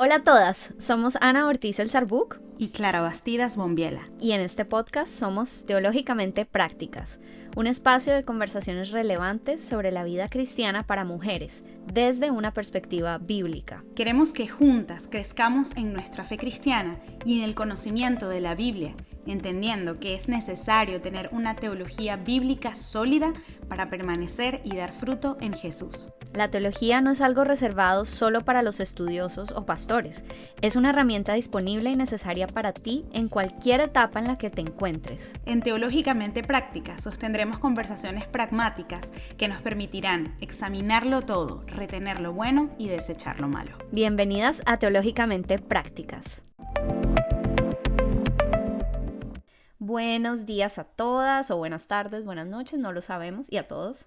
Hola a todas, somos Ana Ortiz El Sarbuc y Clara Bastidas Bombiela. y en este podcast somos Teológicamente Prácticas, un espacio de conversaciones relevantes sobre la vida cristiana para mujeres, desde una perspectiva bíblica. Queremos que juntas crezcamos en nuestra fe cristiana y en el conocimiento de la Biblia, entendiendo que es necesario tener una teología bíblica sólida para permanecer y dar fruto en Jesús. La teología no es algo reservado solo para los estudiosos o pastores, es una herramienta disponible y necesaria para ti en cualquier etapa en la que te encuentres. En Teológicamente Prácticas sostendremos conversaciones pragmáticas que nos permitirán examinarlo todo, retener lo bueno y desechar lo malo. Bienvenidas a Teológicamente Prácticas. Buenos días a todas, o buenas tardes, buenas noches, no lo sabemos, y a todos.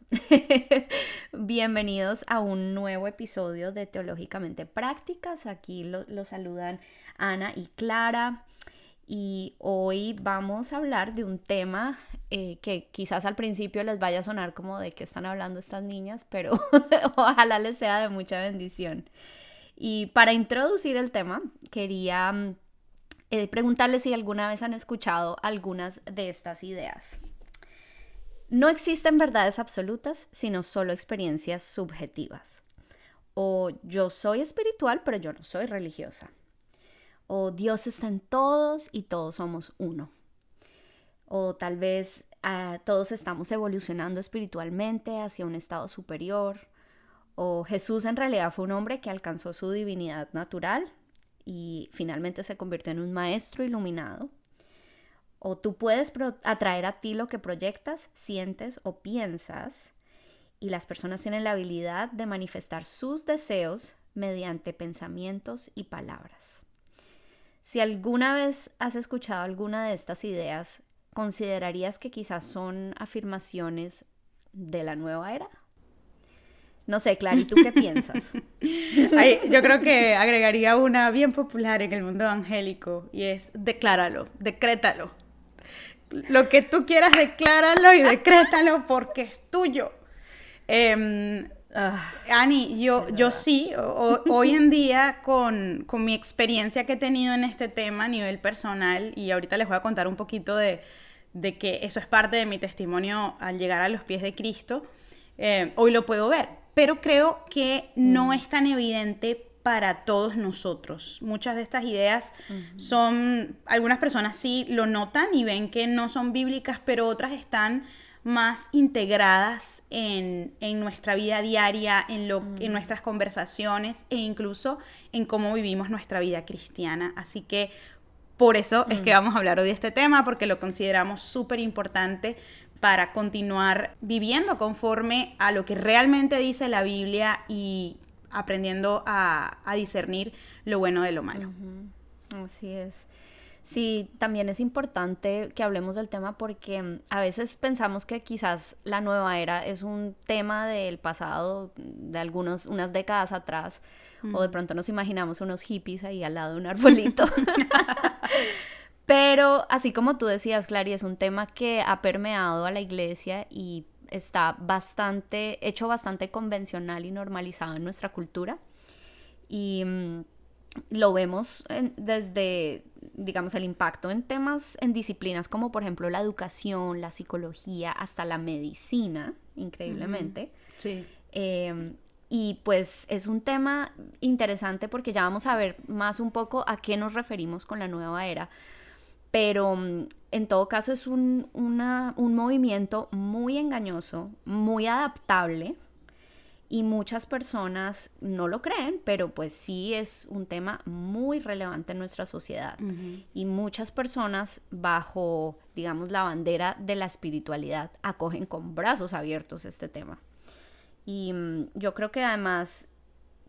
Bienvenidos a un nuevo episodio de Teológicamente Prácticas. Aquí lo saludan Ana y Clara. Y hoy vamos a hablar de un tema que quizás al principio les vaya a sonar como de qué están hablando estas niñas, pero ojalá les sea de mucha bendición. Y para introducir el tema, quería preguntarles si alguna vez han escuchado algunas de estas ideas. No existen verdades absolutas, sino solo experiencias subjetivas. O yo soy espiritual, pero yo no soy religiosa. O Dios está en todos y todos somos uno. O tal vez todos estamos evolucionando espiritualmente hacia un estado superior. O Jesús en realidad fue un hombre que alcanzó su divinidad natural y finalmente se convirtió en un maestro iluminado. O tú puedes atraer a ti lo que proyectas, sientes o piensas, y las personas tienen la habilidad de manifestar sus deseos mediante pensamientos y palabras. Si alguna vez has escuchado alguna de estas ideas, ¿considerarías que quizás son afirmaciones de la nueva era? No sé, Clara, ¿y tú qué piensas? Yo creo que agregaría una bien popular en el mundo evangélico y es decláralo, decrétalo. Lo que tú quieras, decláralo y decrétalo porque es tuyo. Ani, yo sí, hoy en día con mi experiencia que he tenido en este tema a nivel personal, y ahorita les voy a contar un poquito de que eso es parte de mi testimonio al llegar a los pies de Cristo, hoy lo puedo ver, pero creo que no es tan evidente para todos nosotros. Muchas de estas ideas son, algunas personas sí lo notan y ven que no son bíblicas, pero otras están más integradas en nuestra vida diaria, en nuestras conversaciones e incluso en cómo vivimos nuestra vida cristiana. Así que por eso es que vamos a hablar hoy de este tema, porque lo consideramos súper importante para continuar viviendo conforme a lo que realmente dice la Biblia y aprendiendo a discernir lo bueno de lo malo. Así es. Sí, también es importante que hablemos del tema porque a veces pensamos que quizás la nueva era es un tema del pasado, de unas décadas atrás, o de pronto nos imaginamos unos hippies ahí al lado de un arbolito. Pero así como tú decías, Clary, es un tema que ha permeado a la iglesia y está hecho bastante convencional y normalizado en nuestra cultura. Y lo vemos desde, digamos, el impacto en temas, en disciplinas como por ejemplo la educación, la psicología, hasta la medicina, increíblemente. Sí. Y pues es un tema interesante porque ya vamos a ver más un poco a qué nos referimos con la nueva era. Pero en todo caso es un movimiento muy engañoso, muy adaptable, y muchas personas no lo creen, pero pues sí es un tema muy relevante en nuestra sociedad. Y muchas personas bajo, digamos, la bandera de la espiritualidad acogen con brazos abiertos este tema. Y yo creo que además,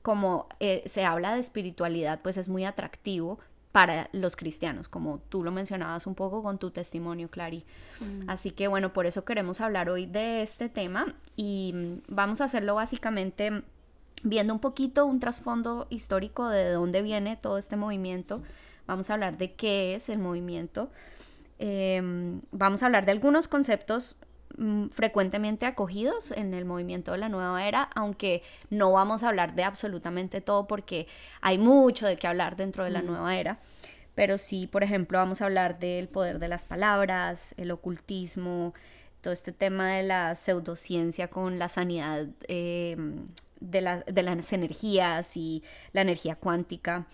como se habla de espiritualidad, pues es muy atractivo para los cristianos, como tú lo mencionabas un poco con tu testimonio, Clary. Así que bueno, por eso queremos hablar hoy de este tema y vamos a hacerlo básicamente viendo un poquito un trasfondo histórico de dónde viene todo este movimiento. Vamos a hablar de qué es el movimiento. Vamos a hablar de algunos conceptos frecuentemente acogidos en el movimiento de la nueva era, aunque no vamos a hablar de absolutamente todo porque hay mucho de qué hablar dentro de la nueva era, pero sí, por ejemplo, vamos a hablar del poder de las palabras, el ocultismo, todo este tema de la pseudociencia con la sanidad de las energías y la energía cuántica.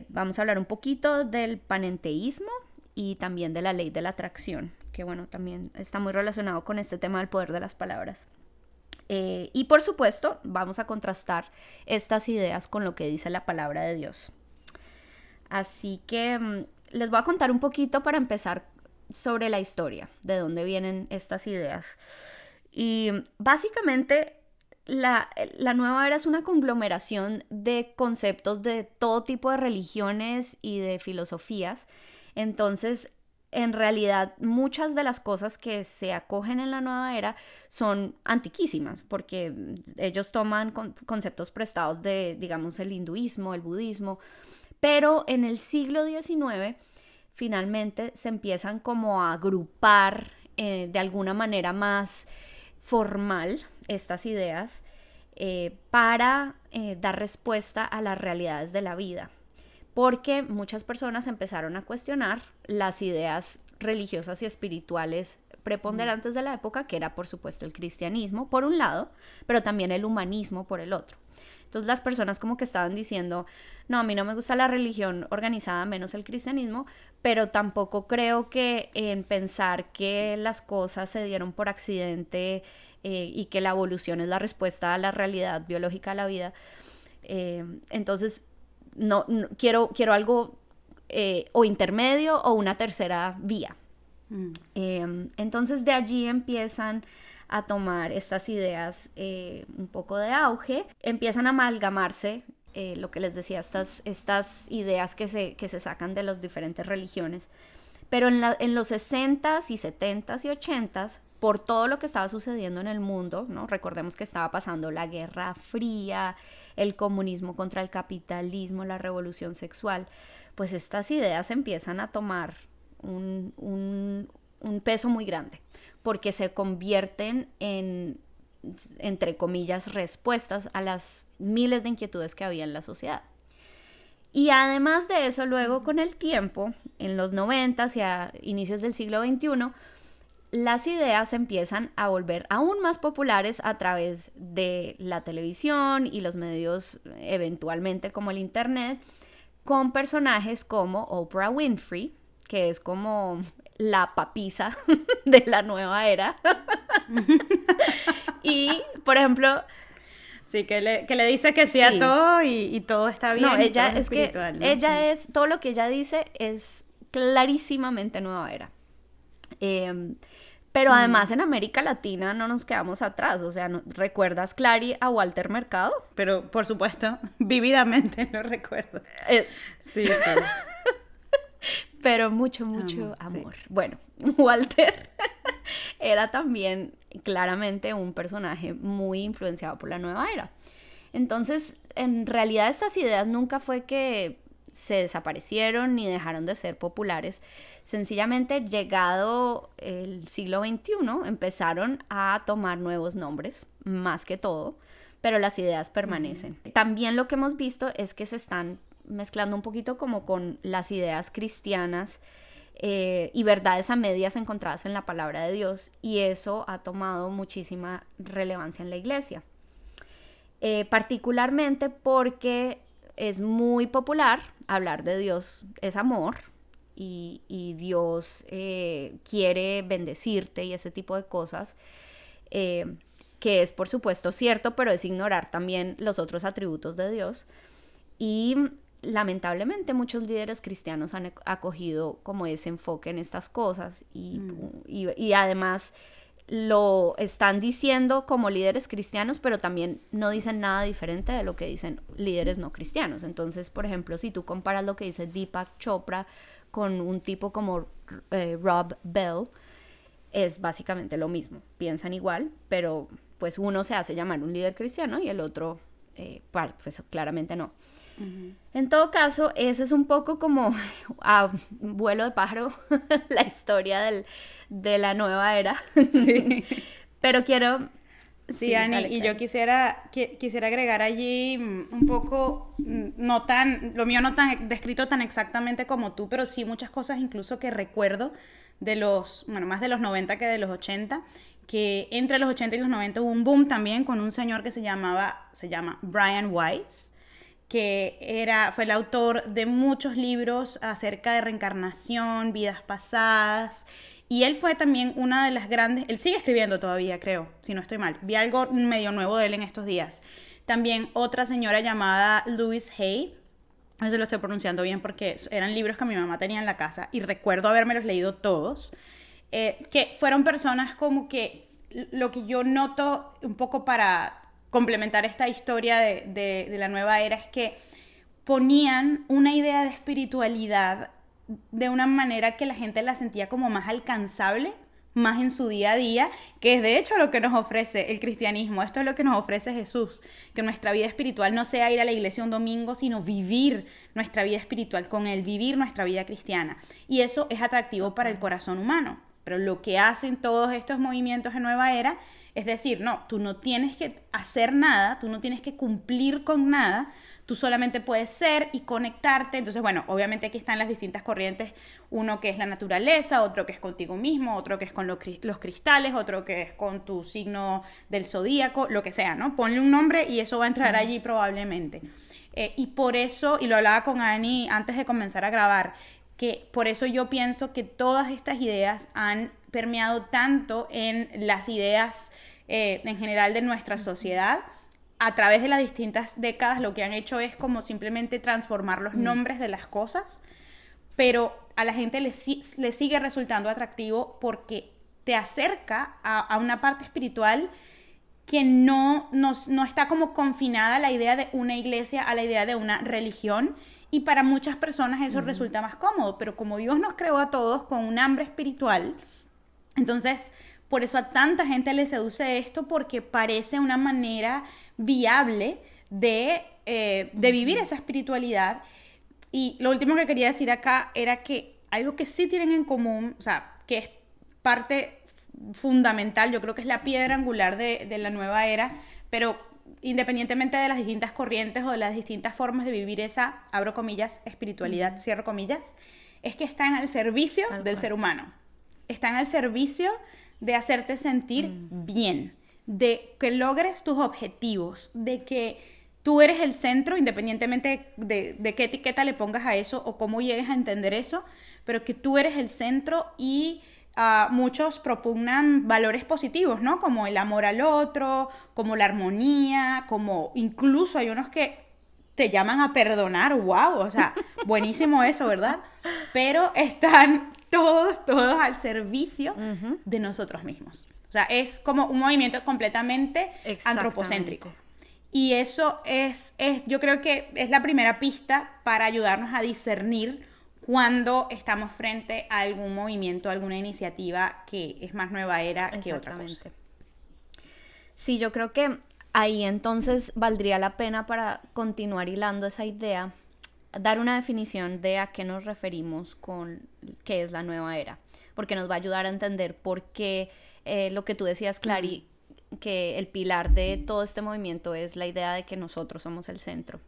Vamos a hablar un poquito del panenteísmo y también de la ley de la atracción, que bueno, también está muy relacionado con este tema del poder de las palabras. Y por supuesto, vamos a contrastar estas ideas con lo que dice la palabra de Dios. Así que les voy a contar un poquito para empezar sobre la historia, de dónde vienen estas ideas. Y básicamente la nueva era es una conglomeración de conceptos de todo tipo de religiones y de filosofías. Entonces, en realidad, muchas de las cosas que se acogen en la nueva era son antiquísimas, porque ellos toman conceptos prestados de, digamos, el hinduismo, el budismo, pero en el siglo XIX finalmente se empiezan como a agrupar de alguna manera más formal estas ideas para dar respuesta a las realidades de la vida, porque muchas personas empezaron a cuestionar las ideas religiosas y espirituales preponderantes de la época, que era por supuesto el cristianismo por un lado, pero también el humanismo por el otro. Entonces las personas como que estaban diciendo, no, a mí no me gusta la religión organizada, menos el cristianismo, pero tampoco creo que en pensar que las cosas se dieron por accidente y que la evolución es la respuesta a la realidad biológica de la vida. Entonces no quiero algo o intermedio o una tercera vía. Entonces de allí empiezan a tomar estas ideas un poco de auge, empiezan a amalgamarse lo que les decía, estas ideas que se sacan de las diferentes religiones, pero en los 60s y 70s y 80s, por todo lo que estaba sucediendo en el mundo, ¿no? Recordemos que estaba pasando la Guerra Fría, el comunismo contra el capitalismo, la revolución sexual, pues estas ideas empiezan a tomar un peso muy grande, porque se convierten en, entre comillas, respuestas a las miles de inquietudes que había en la sociedad. Y además de eso, luego con el tiempo, en los 90s y a inicios del siglo XXI, las ideas empiezan a volver aún más populares a través de la televisión y los medios eventualmente como el internet, con personajes como Oprah Winfrey, que es como la papisa de la nueva era. Y, por ejemplo... Sí, que le dice que sí a todo y todo está bien. No, ella es espiritual, que, ¿no? Ella es, todo lo que ella dice es clarísimamente nueva era. Pero además en América Latina no nos quedamos atrás, o sea, ¿recuerdas, Clary, a Walter Mercado? Pero, por supuesto, vividamente lo recuerdo. Sí, sí. Pero mucho amor. Sí. Bueno, Walter era también claramente un personaje muy influenciado por la nueva era. Entonces, en realidad estas ideas nunca fue que se desaparecieron ni dejaron de ser populares. Sencillamente, llegado el siglo XXI, empezaron a tomar nuevos nombres, más que todo, pero las ideas permanecen. También lo que hemos visto es que se están mezclando un poquito como con las ideas cristianas y verdades a medias encontradas en la palabra de Dios, y eso ha tomado muchísima relevancia en la iglesia. Particularmente porque es muy popular hablar de Dios es amor y Dios quiere bendecirte y ese tipo de cosas, que es por supuesto cierto, pero es ignorar también los otros atributos de Dios. Y lamentablemente muchos líderes cristianos han acogido como ese enfoque en estas cosas y además lo están diciendo como líderes cristianos, pero también no dicen nada diferente de lo que dicen líderes no cristianos. Entonces, por ejemplo, si tú comparas lo que dice Deepak Chopra con un tipo como Rob Bell, es básicamente lo mismo. Piensan igual, pero pues uno se hace llamar un líder cristiano y el otro Pues claramente no. En todo caso, ese es un poco como a vuelo de pájaro la historia de la nueva era. Sí. Pero quiero... Sí, Ani, dale, y Clara. yo quisiera agregar allí un poco, no tan, lo mío no tan descrito tan exactamente como tú, pero sí muchas cosas incluso que recuerdo de más de los 90 que de los 80, que entre los 80 y los 90 hubo un boom también con un señor que se llama Brian Weiss, fue el autor de muchos libros acerca de reencarnación, vidas pasadas, y él fue también una de las grandes, él sigue escribiendo todavía, creo, si no estoy mal. Vi algo medio nuevo de él en estos días. También otra señora llamada Louise Hay, no sé si lo estoy pronunciando bien porque eran libros que mi mamá tenía en la casa y recuerdo habérmelos leído todos, que fueron personas como que lo que yo noto un poco para complementar esta historia de la nueva era es que ponían una idea de espiritualidad de una manera que la gente la sentía como más alcanzable, más en su día a día, que es de hecho lo que nos ofrece el cristianismo. Esto es lo que nos ofrece Jesús, que nuestra vida espiritual no sea ir a la iglesia un domingo, sino vivir nuestra vida espiritual con Él, vivir nuestra vida cristiana. Y eso es atractivo para el corazón humano. Pero lo que hacen todos estos movimientos de nueva era es decir, no, tú no tienes que hacer nada, tú no tienes que cumplir con nada, tú solamente puedes ser y conectarte. Entonces, bueno, obviamente aquí están las distintas corrientes, uno que es la naturaleza, otro que es contigo mismo, otro que es con los cristales, otro que es con tu signo del zodíaco, lo que sea, ¿no? Ponle un nombre y eso va a entrar allí probablemente. Y por eso, y lo hablaba con Ani antes de comenzar a grabar, que por eso yo pienso que todas estas ideas han permeado tanto en las ideas en general de nuestra sociedad. A través de las distintas décadas lo que han hecho es como simplemente transformar los nombres de las cosas, pero a la gente le sigue resultando atractivo porque te acerca a una parte espiritual que no está como confinada a la idea de una iglesia, a la idea de una religión, y para muchas personas eso resulta más cómodo, pero como Dios nos creó a todos con un hambre espiritual, entonces por eso a tanta gente le seduce esto, porque parece una manera viable de vivir esa espiritualidad. Y lo último que quería decir acá era que algo que sí tienen en común, o sea, que es parte fundamental, yo creo que es la piedra angular de la nueva era, pero independientemente de las distintas corrientes o de las distintas formas de vivir esa, abro comillas, espiritualidad, cierro comillas, es que están al servicio del ser humano. Están al servicio de hacerte sentir bien, de que logres tus objetivos, de que tú eres el centro, independientemente de qué etiqueta le pongas a eso o cómo llegues a entender eso, pero que tú eres el centro. Y muchos propugnan valores positivos, ¿no? Como el amor al otro, como la armonía, como incluso hay unos que te llaman a perdonar, wow, o sea, buenísimo eso, ¿verdad? Pero están todos al servicio de nosotros mismos. O sea, es como un movimiento completamente antropocéntrico. Y eso yo creo que es la primera pista para ayudarnos a discernir cuando estamos frente a algún movimiento, alguna iniciativa que es más nueva era que otra cosa. Sí, yo creo que ahí entonces valdría la pena, para continuar hilando esa idea, dar una definición de a qué nos referimos con qué es la nueva era, porque nos va a ayudar a entender por qué lo que tú decías, Clary, que el pilar de todo este movimiento es la idea de que nosotros somos el centro.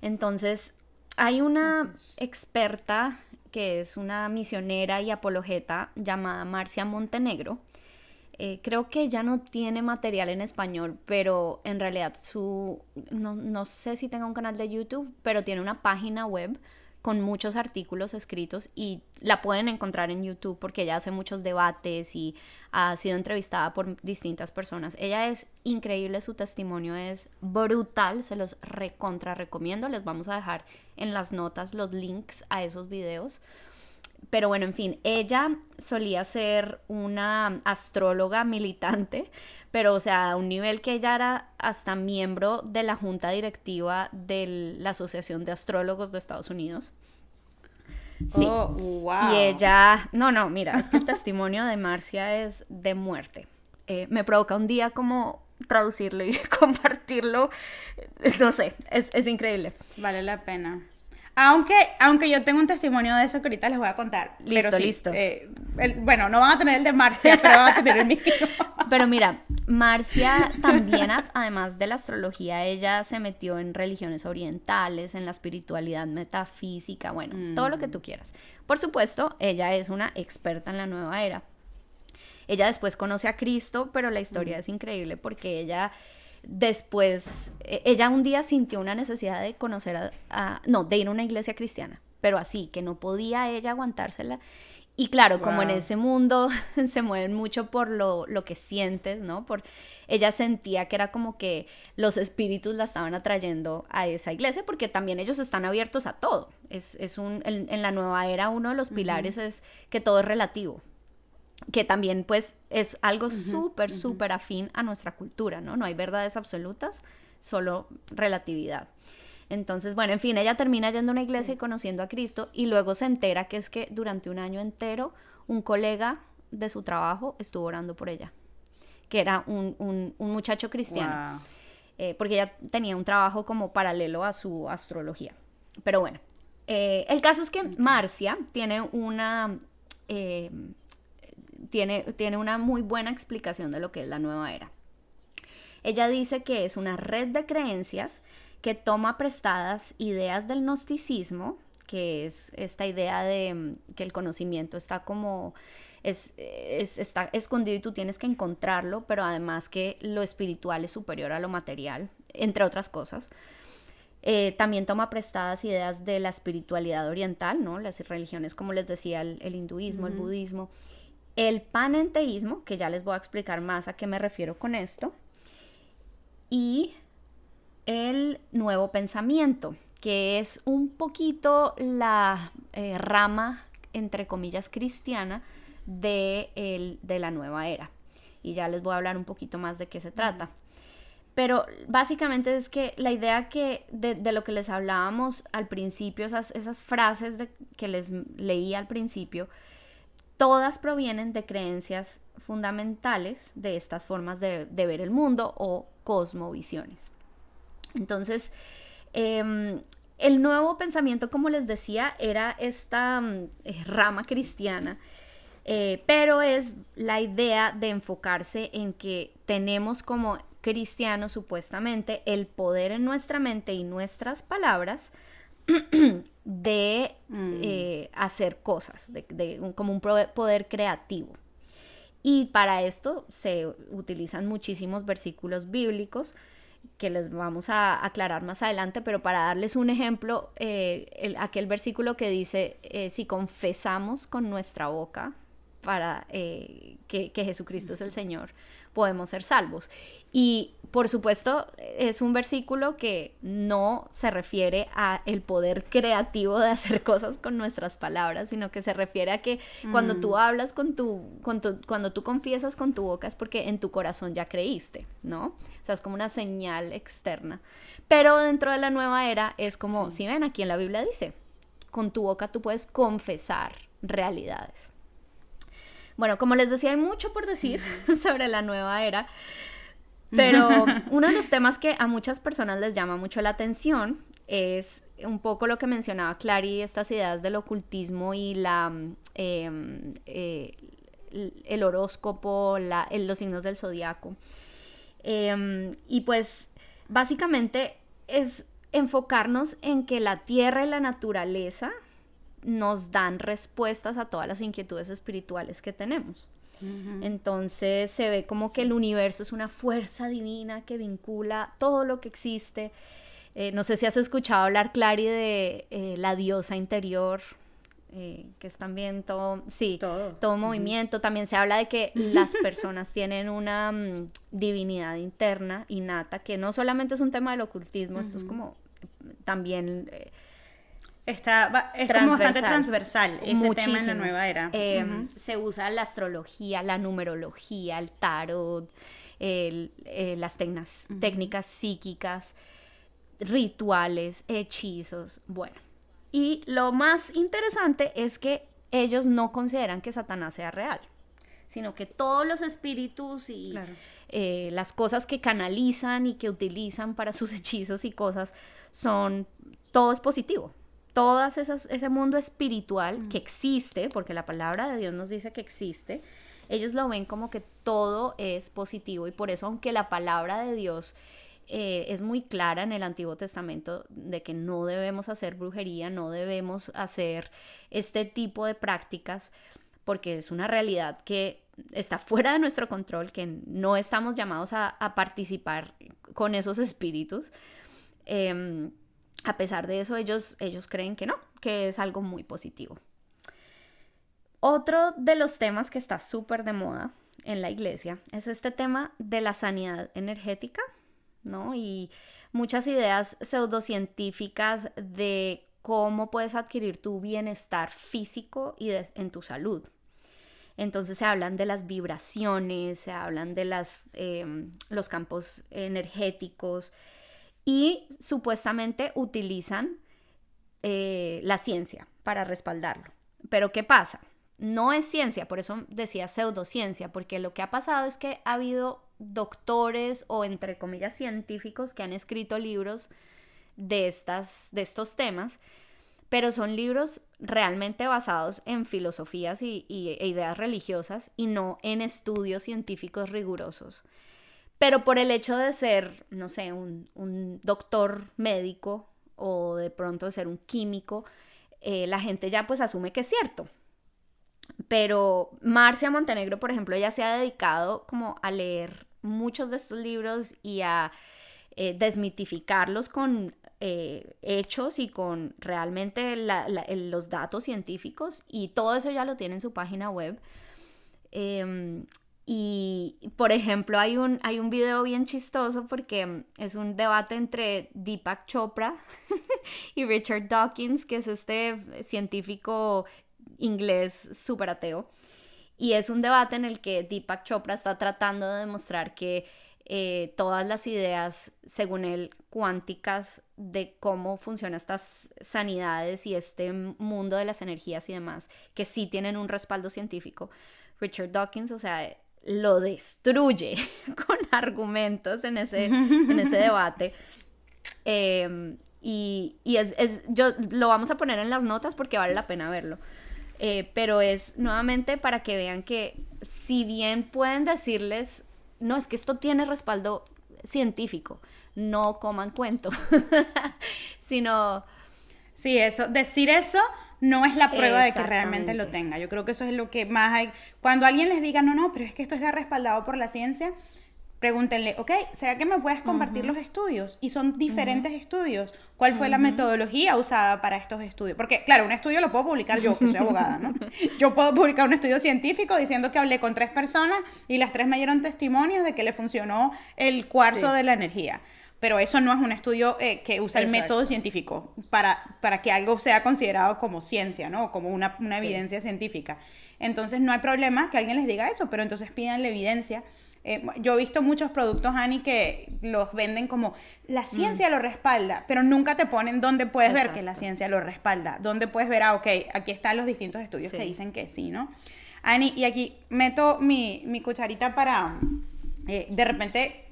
Entonces, hay una experta que es una misionera y apologeta llamada Marcia Montenegro. Creo que ella no tiene material en español, pero en realidad no sé si tenga un canal de YouTube, pero tiene una página web con muchos artículos escritos y la pueden encontrar en YouTube porque ella hace muchos debates y ha sido entrevistada por distintas personas. Ella es increíble, su testimonio es brutal, se los recomiendo. Les vamos a dejar en las notas los links a esos videos. Pero bueno, en fin, ella solía ser una astróloga militante, pero o sea, a un nivel que ella era hasta miembro de la junta directiva de la Asociación de Astrólogos de Estados Unidos. Sí. Oh, wow. Y ella, mira, es que el testimonio de Marcia es de muerte. Me provoca un día como traducirlo y compartirlo, no sé, es increíble. Vale la pena. Aunque yo tengo un testimonio de eso que ahorita les voy a contar. Listo, pero sí, listo. Bueno, no van a tener el de Marcia, pero van a tener el mío. Pero mira, Marcia también, además de la astrología, ella se metió en religiones orientales, en la espiritualidad metafísica, bueno, todo lo que tú quieras. Por supuesto, ella es una experta en la nueva era. Ella después conoce a Cristo, pero la historia es increíble porque ella un día sintió una necesidad de conocer de ir a una iglesia cristiana, pero así, que no podía ella aguantársela. Y claro, como en ese mundo se mueven mucho por lo que sientes, ¿no? Ella sentía que era como que los espíritus la estaban atrayendo a esa iglesia, porque también ellos están abiertos a todo. En la nueva era uno de los pilares es que todo es relativo, que también pues es algo súper afín a nuestra cultura, ¿no? No hay verdades absolutas, solo relatividad. Entonces, bueno, en fin, ella termina yendo a una iglesia y conociendo a Cristo, y luego se entera que es que durante un año entero un colega de su trabajo estuvo orando por ella, que era un muchacho cristiano, porque ella tenía un trabajo como paralelo a su astrología. Pero bueno, el caso es que Marcia tiene una muy buena explicación de lo que es la nueva era. Ella dice que es una red de creencias que toma prestadas ideas del gnosticismo, que es esta idea de que el conocimiento está como está escondido y tú tienes que encontrarlo, pero además que lo espiritual es superior a lo material, entre otras cosas. También toma prestadas ideas de la espiritualidad oriental, ¿no? Las religiones, como les decía, el hinduismo, el budismo, el panenteísmo, que ya les voy a explicar más a qué me refiero con esto, y el nuevo pensamiento, que es un poquito la rama, entre comillas, cristiana de la nueva era. Y ya les voy a hablar un poquito más de qué se trata. Pero básicamente es que la idea de lo que les hablábamos al principio, esas frases que les leí al principio, todas provienen de creencias fundamentales de estas formas de ver el mundo o cosmovisiones. Entonces, el nuevo pensamiento, como les decía, era esta rama cristiana, pero es la idea de enfocarse en que tenemos como cristianos supuestamente el poder en nuestra mente y nuestras palabras de hacer cosas, como un poder creativo. Y para esto se utilizan muchísimos versículos bíblicos que les vamos a aclarar más adelante, pero para darles un ejemplo, aquel versículo que dice, si confesamos con nuestra boca que Jesucristo es el Señor, podemos ser salvos. Y por supuesto es un versículo que no se refiere a el poder creativo de hacer cosas con nuestras palabras, sino que se refiere a que cuando tú hablas cuando tú confiesas con tu boca es porque en tu corazón ya creíste, ¿no? O sea, es como una señal externa. Pero dentro de la nueva era es como, si ven, aquí en la Biblia dice, con tu boca tú puedes confesar realidades. Bueno, como les decía, hay mucho por decir sobre la nueva era, pero uno de los temas que a muchas personas les llama mucho la atención es un poco lo que mencionaba Clary, estas ideas del ocultismo y el horóscopo, los signos del zodiaco. Y pues básicamente es enfocarnos en que la tierra y la naturaleza nos dan respuestas a todas las inquietudes espirituales que tenemos. Entonces se ve como que el universo es una fuerza divina que vincula todo lo que existe. No sé si has escuchado hablar, Clary, de la diosa interior, que es también todo movimiento. También se habla de que las personas tienen una divinidad interna, innata, que no solamente es un tema del ocultismo, esto es como también... es como bastante transversal ese tema en la nueva era. Se usa la astrología, la numerología, el tarot, las técnicas psíquicas, rituales, hechizos, bueno. Y lo más interesante es que ellos no consideran que Satanás sea real, sino que todos los espíritus y las cosas que canalizan y que utilizan para sus hechizos y cosas todo es positivo. Ese mundo espiritual que existe, porque la palabra de Dios nos dice que existe, ellos lo ven como que todo es positivo, y por eso, aunque la palabra de Dios es muy clara en el Antiguo Testamento de que no debemos hacer brujería, no debemos hacer este tipo de prácticas, porque es una realidad que está fuera de nuestro control, que no estamos llamados a participar con esos espíritus. A pesar de eso, ellos creen que no, que es algo muy positivo. Otro de los temas que está súper de moda en la iglesia es este tema de la sanidad energética, ¿no? Y muchas ideas pseudocientíficas de cómo puedes adquirir tu bienestar físico y en tu salud. Entonces se hablan de las vibraciones, se hablan de los campos energéticos, y supuestamente utilizan la ciencia para respaldarlo. Pero ¿qué pasa? No es ciencia, por eso decía pseudociencia, porque lo que ha pasado es que ha habido doctores o, entre comillas, científicos que han escrito libros de estos temas, pero son libros realmente basados en filosofías e ideas religiosas, y no en estudios científicos rigurosos. Pero por el hecho de ser, no sé, un doctor médico, o de pronto de ser un químico, la gente ya pues asume que es cierto. Pero Marcia Montenegro, por ejemplo, ella se ha dedicado como a leer muchos de estos libros y a desmitificarlos con hechos y con realmente los datos científicos, y todo eso ya lo tiene en su página web. Y, por ejemplo, hay un video bien chistoso porque es un debate entre Deepak Chopra y Richard Dawkins, que es este científico inglés súper ateo. Y es un debate en el que Deepak Chopra está tratando de demostrar que todas las ideas, según él, cuánticas de cómo funcionan estas sanidades y este mundo de las energías y demás, que sí tienen un respaldo científico. Richard Dawkins, o sea, lo destruye con argumentos en ese debate. Yo lo vamos a poner en las notas porque vale la pena verlo. Pero es nuevamente para que vean que, si bien pueden decirles, no, es que esto tiene respaldo científico, no coman cuento, sino... Sí, decir eso no es la prueba de que realmente lo tenga. Yo creo que eso es lo que más hay. Cuando alguien les diga, no, pero es que esto está respaldado por la ciencia, pregúntenle, ok, ¿será que me puedes compartir los estudios? Y son diferentes estudios. ¿Cuál fue la metodología usada para estos estudios? Porque, claro, un estudio lo puedo publicar yo, que soy abogada, ¿no? Yo puedo publicar un estudio científico diciendo que hablé con 3 personas y las 3 me dieron testimonios de que le funcionó el cuarzo de la energía. Pero eso no es un estudio que usa el método científico para que algo sea considerado como ciencia, ¿no? Como una evidencia científica. Entonces no hay problema que alguien les diga eso, pero entonces pídanle evidencia. Yo he visto muchos productos, Ani, que los venden como la ciencia lo respalda, pero nunca te ponen dónde puedes ver que la ciencia lo respalda, dónde puedes ver, ok, aquí están los distintos estudios que dicen que sí, ¿no? Ani, y aquí meto mi cucharita para de repente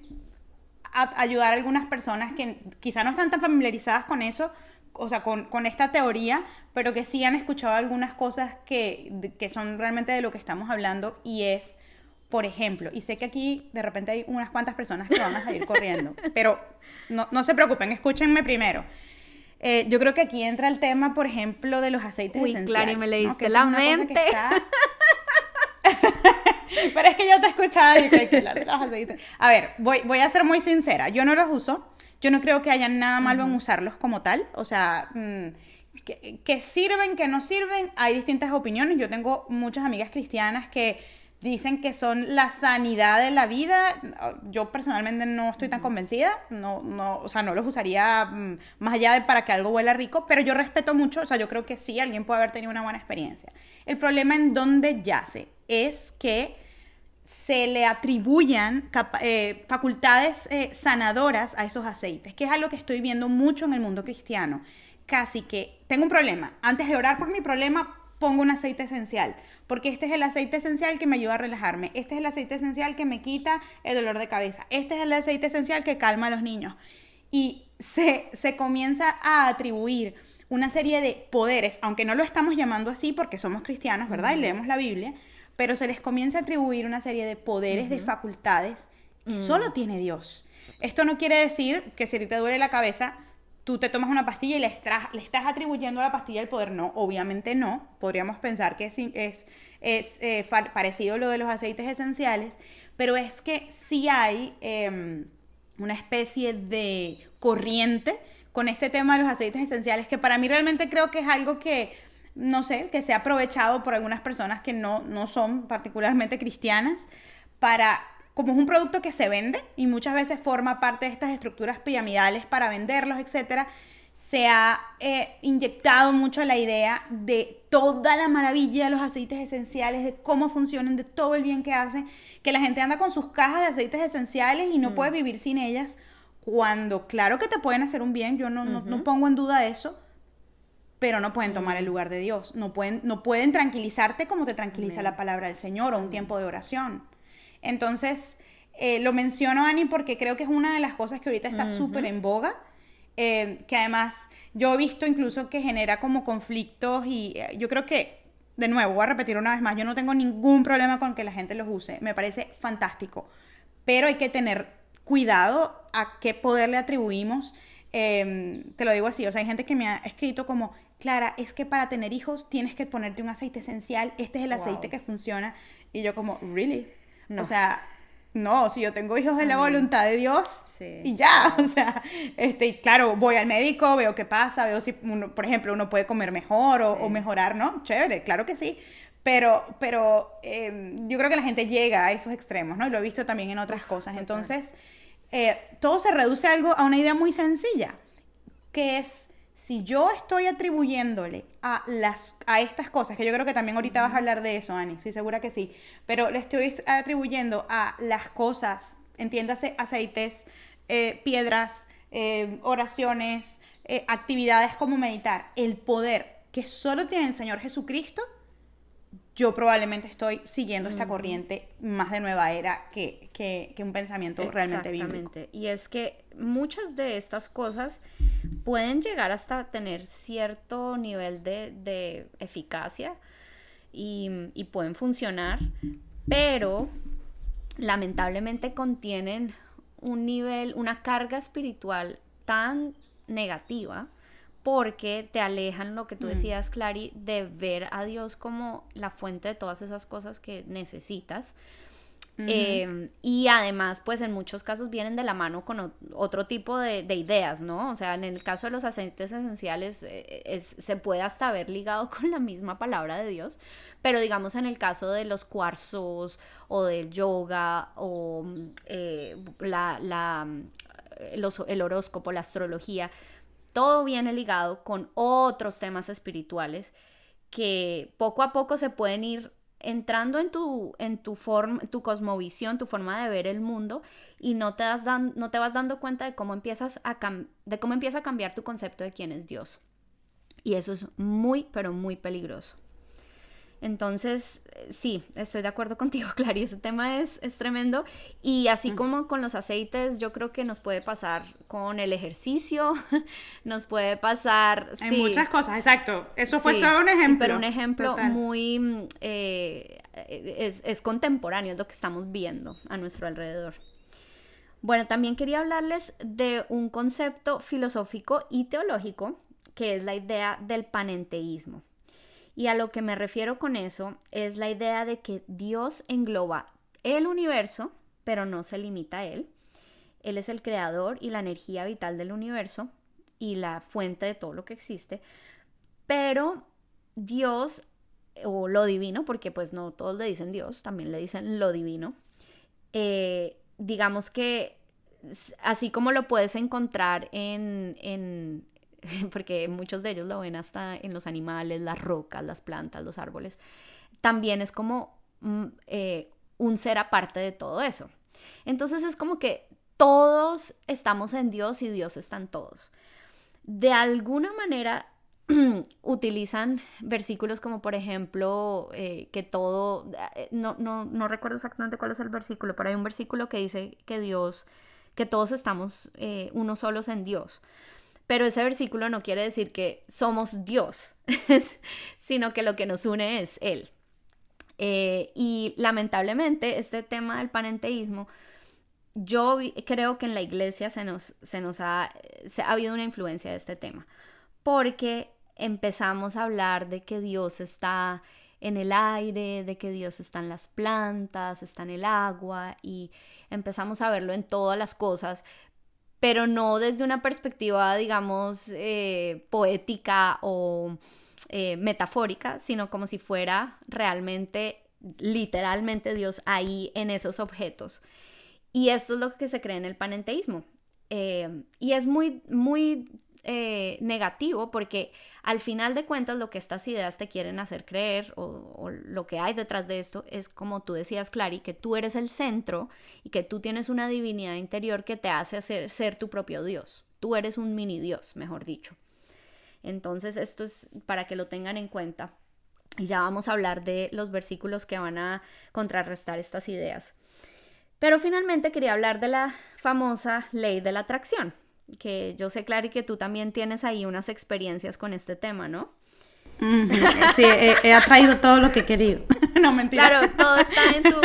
ayudar a algunas personas que quizá no están tan familiarizadas con eso, o sea, con esta teoría, pero que sí han escuchado algunas cosas que son realmente de lo que estamos hablando, y es, por ejemplo, y sé que aquí de repente hay unas cuantas personas que van a salir corriendo, pero no se preocupen, escúchenme primero. Yo creo que aquí entra el tema, por ejemplo, de los aceites esenciales. Claro, y me leíste la mente. Pero es que yo te escuchaba y te hablar de los aceites. A ver, voy a ser muy sincera. Yo no los uso. Yo no creo que haya nada malo en usarlos como tal. O sea, que sirven, que no sirven. Hay distintas opiniones. Yo tengo muchas amigas cristianas que dicen que son la sanidad de la vida. Yo personalmente no estoy tan convencida. O sea, no los usaría más allá de para que algo huela rico. Pero yo respeto mucho. O sea, yo creo que sí, alguien puede haber tenido una buena experiencia. El problema en dónde yace es que se le atribuyan facultades sanadoras a esos aceites, que es algo que estoy viendo mucho en el mundo cristiano. Casi que tengo un problema. Antes de orar por mi problema, pongo un aceite esencial, porque este es el aceite esencial que me ayuda a relajarme, este es el aceite esencial que me quita el dolor de cabeza, este es el aceite esencial que calma a los niños. Y se comienza a atribuir una serie de poderes, aunque no lo estamos llamando así porque somos cristianos, ¿verdad? Y leemos la Biblia, pero se les comienza a atribuir una serie de poderes, de facultades que solo tiene Dios. Esto no quiere decir que si te duele la cabeza, tú te tomas una pastilla y le estás atribuyendo a la pastilla el poder. No, obviamente no. Podríamos pensar que es parecido a lo de los aceites esenciales, pero es que sí hay una especie de corriente con este tema de los aceites esenciales, que para mí realmente creo que es algo que, no sé, que se ha aprovechado por algunas personas que no son particularmente cristianas, como es un producto que se vende y muchas veces forma parte de estas estructuras piramidales para venderlos, etcétera, se ha inyectado mucho la idea de toda la maravilla de los aceites esenciales, de cómo funcionan, de todo el bien que hacen, que la gente anda con sus cajas de aceites esenciales y no puede vivir sin ellas, cuando claro que te pueden hacer un bien, yo no pongo en duda eso, pero no pueden tomar el lugar de Dios, no pueden tranquilizarte como te tranquiliza la palabra del Señor o un tiempo de oración. Entonces, lo menciono, Ani, porque creo que es una de las cosas que ahorita está súper en boga, que además yo he visto incluso que genera como conflictos y yo creo que, de nuevo, voy a repetir una vez más, yo no tengo ningún problema con que la gente los use, me parece fantástico, pero hay que tener cuidado a qué poder le atribuimos. Te lo digo así, o sea, hay gente que me ha escrito como, Clara, es que para tener hijos tienes que ponerte un aceite esencial, este es el aceite que funciona, y yo como, ¿really? No. O sea, no, si yo tengo hijos es la voluntad de Dios y ya, o sea, y claro, voy al médico, veo qué pasa, veo si, por ejemplo, uno puede comer mejor o mejorar, ¿no? Chévere, claro que sí, pero yo creo que la gente llega a esos extremos, ¿no? Y lo he visto también en otras cosas, total. Entonces, todo se reduce a una idea muy sencilla, que es, si yo estoy atribuyéndole a estas cosas, que yo creo que también ahorita vas a hablar de eso, Ani, estoy segura que sí, pero le estoy atribuyendo a las cosas, entiéndase, aceites, piedras, oraciones, actividades como meditar, el poder que solo tiene el Señor Jesucristo, yo probablemente estoy siguiendo esta corriente más de nueva era que un pensamiento realmente bíblico. Y es que muchas de estas cosas pueden llegar hasta tener cierto nivel de eficacia y pueden funcionar, pero lamentablemente contienen una carga espiritual tan negativa, porque te alejan, lo que tú decías, Clary, de ver a Dios como la fuente de todas esas cosas que necesitas. Y además, pues en muchos casos vienen de la mano con otro tipo de ideas, ¿no? O sea, en el caso de los aceites esenciales se puede hasta ver ligado con la misma palabra de Dios, pero digamos en el caso de los cuarzos o del yoga o el horóscopo, la astrología, todo viene ligado con otros temas espirituales que poco a poco se pueden ir entrando en tu cosmovisión, tu forma de ver el mundo, y no te vas dando cuenta de cómo empieza a cambiar tu concepto de quién es Dios. Y eso es muy, pero muy peligroso. Entonces, sí, estoy de acuerdo contigo, Clary, ese tema es tremendo, y así como con los aceites, yo creo que nos puede pasar con el ejercicio, nos puede pasar... En muchas cosas, exacto, eso fue solo un ejemplo. Pero un ejemplo muy... es contemporáneo, es lo que estamos viendo a nuestro alrededor. Bueno, también quería hablarles de un concepto filosófico y teológico, que es la idea del panenteísmo. Y a lo que me refiero con eso es la idea de que Dios engloba el universo, pero no se limita a él. Él es el creador y la energía vital del universo y la fuente de todo lo que existe. Pero Dios, o lo divino, porque pues no todos le dicen Dios, también le dicen lo divino, digamos que así como lo puedes encontrar porque muchos de ellos lo ven hasta en los animales, las rocas, las plantas, los árboles, también es como un ser aparte de todo eso. Entonces es como que todos estamos en Dios y Dios está en todos. De alguna manera utilizan versículos como por ejemplo que todo, no recuerdo exactamente cuál es el versículo, pero hay un versículo que dice que Dios, que todos estamos unos solos en Dios. Pero ese versículo no quiere decir que somos Dios, sino que lo que nos une es Él. Y lamentablemente este tema del panenteísmo, yo creo que en la iglesia ha habido una influencia de este tema, porque empezamos a hablar de que Dios está en el aire, de que Dios está en las plantas, está en el agua, y empezamos a verlo en todas las cosas, pero no desde una perspectiva, digamos, poética o metafórica, sino como si fuera realmente, literalmente Dios ahí en esos objetos. Y esto es lo que se cree en el panenteísmo. Y es muy, muy negativo, porque al final de cuentas lo que estas ideas te quieren hacer creer, o lo que hay detrás de esto, es como tú decías, Clary, que tú eres el centro y que tú tienes una divinidad interior que te hace ser tu propio Dios. Tú eres un mini Dios, mejor dicho. Entonces esto es para que lo tengan en cuenta, y ya vamos a hablar de los versículos que van a contrarrestar estas ideas. Pero finalmente quería hablar de la famosa ley de la atracción, que yo sé, Clary, que tú también tienes ahí unas experiencias con este tema, ¿no? Sí, he atraído todo lo que he querido. No, mentira. Claro, todo está en tu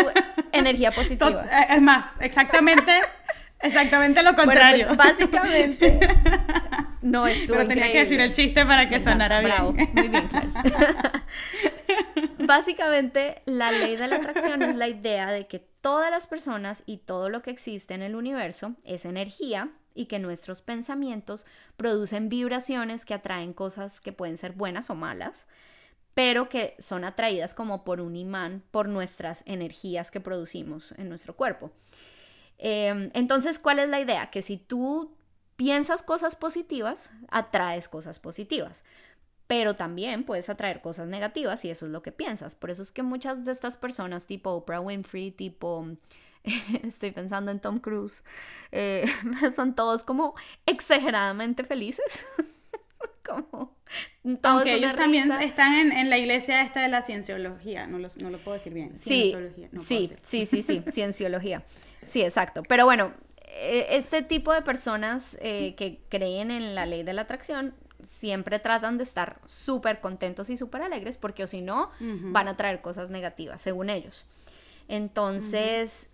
energía positiva. Es más, exactamente lo contrario. Bueno, pues básicamente no estuvo Pero tenía increíble. que decir el chiste para que sonara bien. Bravo, muy bien, Clary. Básicamente, la ley de la atracción es la idea de que todas las personas y todo lo que existe en el universo es energía, y que nuestros pensamientos producen vibraciones que atraen cosas que pueden ser buenas o malas, pero que son atraídas como por un imán por nuestras energías que producimos en nuestro cuerpo. Entonces, ¿cuál es la idea? Que si tú piensas cosas positivas, atraes cosas positivas, pero también puedes atraer cosas negativas, y eso es lo que piensas. Por eso es que muchas de estas personas, tipo Oprah Winfrey, tipo estoy pensando en Tom Cruise, son todos como exageradamente felices. Como aunque ellos también están en la iglesia esta de la cienciología, no lo puedo decir bien. Sí, sí, cienciología. Sí, exacto. Pero bueno, este tipo de personas que creen en la ley de la atracción siempre tratan de estar súper contentos y súper alegres, porque o si no, van a traer cosas negativas, según ellos. Entonces,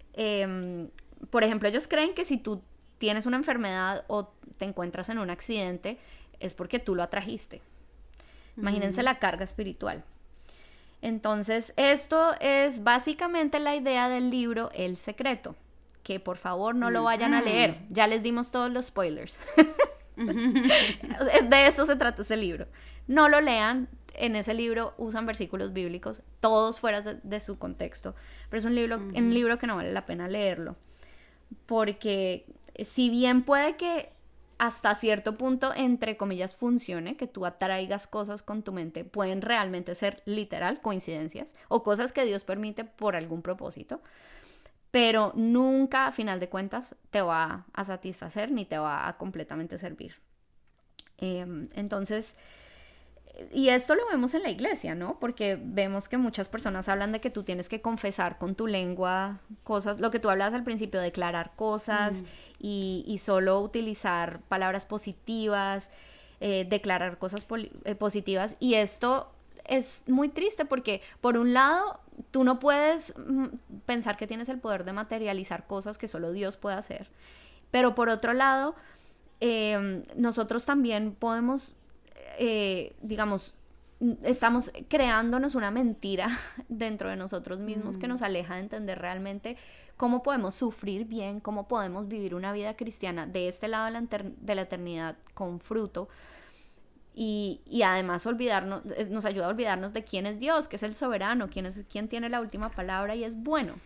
por ejemplo, ellos creen que si tú tienes una enfermedad o te encuentras en un accidente, es porque tú lo atrajiste. Imagínense la carga espiritual. Entonces, esto es básicamente la idea del libro El Secreto, que por favor no lo vayan a leer. Ya les dimos todos los spoilers. De eso se trata este libro. No lo lean. En ese libro usan versículos bíblicos, todos fuera de su contexto, pero es un libro que no vale la pena leerlo, porque si bien puede que hasta cierto punto, entre comillas, funcione, que tú atraigas cosas con tu mente, pueden realmente ser literal coincidencias o cosas que Dios permite por algún propósito, pero nunca, a final de cuentas, te va a satisfacer ni te va a completamente servir. Entonces, y esto lo vemos en la iglesia, ¿no? Porque vemos que muchas personas hablan de que tú tienes que confesar con tu lengua cosas, lo que tú hablabas al principio, declarar cosas y solo utilizar palabras positivas, declarar cosas positivas. Y esto es muy triste porque, por un lado, tú no puedes pensar que tienes el poder de materializar cosas que solo Dios puede hacer. Pero por otro lado, nosotros también podemos... digamos, estamos creándonos una mentira dentro de nosotros mismos que nos aleja de entender realmente cómo podemos sufrir bien, cómo podemos vivir una vida cristiana de este lado de la eternidad con fruto, y además nos ayuda a olvidarnos de quién es Dios, que es el soberano, quién tiene la última palabra y es bueno.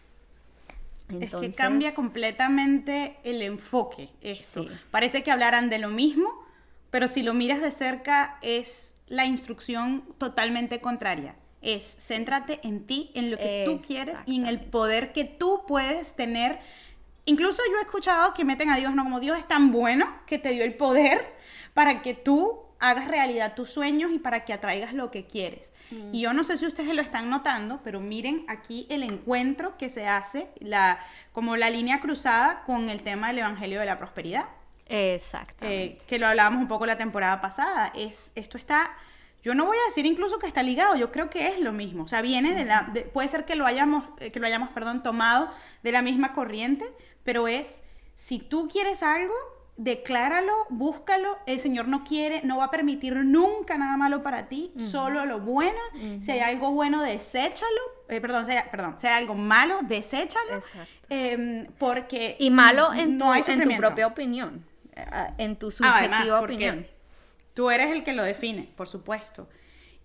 Entonces, es que cambia completamente el enfoque esto. Sí. Parece que hablaran de lo mismo, pero si lo miras de cerca es la instrucción totalmente contraria. Es céntrate en ti, en lo que tú quieres y en el poder que tú puedes tener. Incluso yo he escuchado que meten a Dios, no, como Dios es tan bueno que te dio el poder para que tú hagas realidad tus sueños y para que atraigas lo que quieres. Y yo no sé si ustedes lo están notando, pero miren aquí el encuentro que se hace, como la línea cruzada con el tema del Evangelio de la Prosperidad. Exactamente. Que lo hablábamos un poco la temporada pasada. Esto está, yo no voy a decir incluso que está ligado, yo creo que es lo mismo. O sea, viene puede ser que lo hayamos tomado de la misma corriente, pero si tú quieres algo, decláralo, búscalo. El Señor no va a permitir nunca nada malo para ti, solo lo bueno. Si hay algo bueno, deséchalo. Si hay algo malo, deséchalo. Porque y malo en no hay tu propia opinión, en tu subjetiva opinión. Tú eres el que lo define, por supuesto.